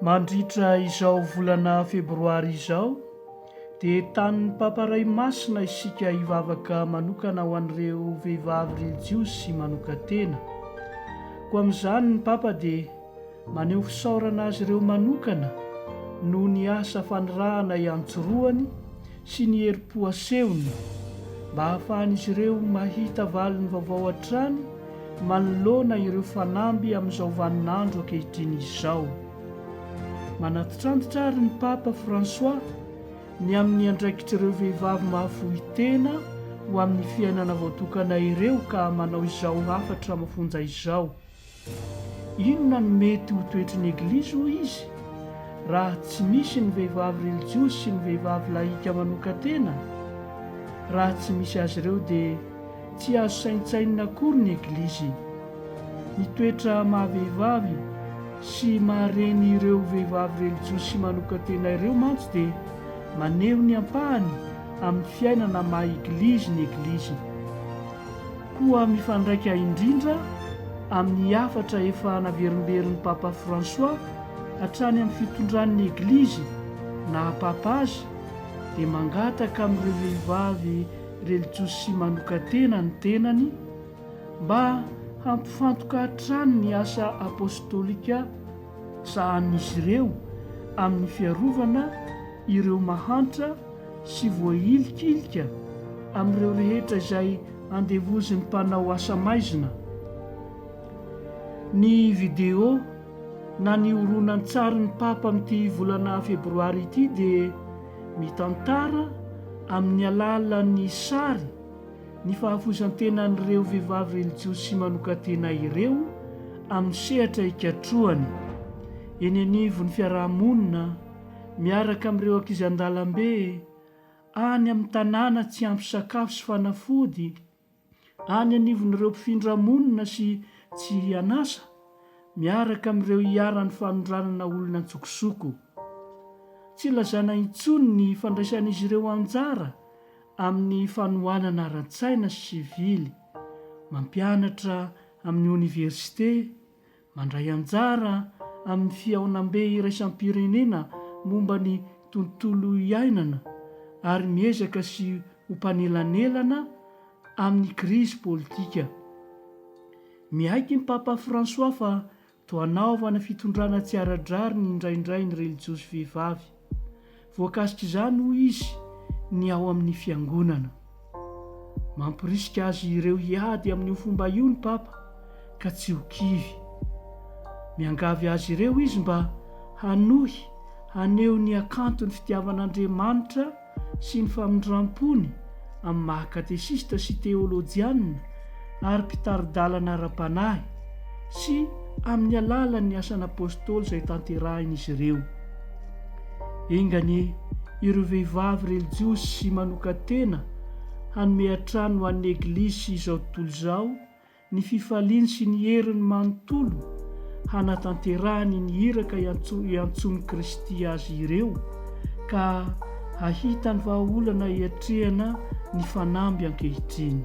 Mandritra izao volana febroary izao dia tanin'ny paparay masina isika hivavaka manokana ho an'ireo vehivavy relijiosy manoka-tena. Koa amin'izany ny papa dia maneho fisaorana azy ireo manokana noho ny asa fanirahana iantsoroany sy ny herim-po asehony mba hahafahan'izy ireo mahita valiny vaovao hatrany manoloana ireo fanamby amin'izao vaninandro ankehitriny izao. Manatitrantotra ary ny papa François ny amin'ny andraikitr'ireo vehivavy mahafohy tena ho amin'ny fiainana voatokana ireo ka manao izao hafatra mafonja izao. Inona no mety ho toetrin'ny Eglizy hoy izy raha tsy misy ny vehivavy relijiosy sy ny vehivavy laika manoka-tena? Raha tsy misy azy ireo dia tsy azo saintsainina akory ny Eglizy. Ny toetra mahavehivavy sy mahareny ireo vehivavy relijiosy sy manoka-tena ireo mantsy dia maneho ny ampahany amin'ny fiainana maha-Eglizy ny Eglizy. Koa mifandraika indrindra amin'ny hafatra efa naverimberin'ny papa François hatrany amin'ny fitondran'ny Eglizy na papa azy dia mangataka amin'ireo vehivavy relijiosy sy manoka-tena ny tenany mba hampifantoka hatrany ny asa apôstôlika sahan'izy ireo amin'ny fiarovana ireo mahantra sy voailikilika amin'ireo rehetra izay andevozin'ny mpanao asa maizina. Ny video na ny horonan-tsarin'ny papa amin'ity volana febroary ity dia mitantara amin'ny alalan'ny sary ny fahafozan-tenan'ireo vehivavy relijiosy sy manoka-tena ireo amin'ny sehatra ikatroany eny anivon'ny fiarahamonina miaraka amin'ireo ankizy-an-dalambe, any amin'ny tanàna tsy ampy sakafo sy fanafody, any anivon'ireo mpifindra-monina sy tsy anasa, miaraka amin'ireo hiaran'ny fanondranana olona antsokosoko. Tsy lazana intsony ny fandraisan'izy ireo anjara amin'ny fanohanana ara-tsaina sy sivily, mampianatra amin'ny oniversite, mandray anjara amin'ny fihaonam-be iraisam-pirenena momba ny tontolo iainana ary miezaka sy ho mpanelanelana amin'ny krizy politika. Miaiky ny papa François fa toa hanaovana fitondrana tsy ara-drary ny indraindray ny relijiosy vehivavy. Voakasika izany hoy izy ny ao amin'ny fiangonana. Mampirisika azy ireo hiady amin'io fomba io ny papa ka tsy ho kivy. Miangavy azy ireo izy mba hanohy haneho ny akantony fitiavan'Andriamanitra sy ny famindram-pony amin'ny maha-katesista sy teolojianina ary mpitaridalana ara-panahy sy amin'ny alalan'ny asan'ny apôstôly izay tanterahin'izy ireo. Engany ireo vehivavy relijiosy sy manoka-tena hanome hatrany ho an'ny Eglizy izao tontolo izao ny fifaliany sy ny heriny manontolo hanatanterahany ny hiraka iantsony Kristy azy ireo ka hahita ny vahaolana hiatrehana ny fanamby ankehitriny.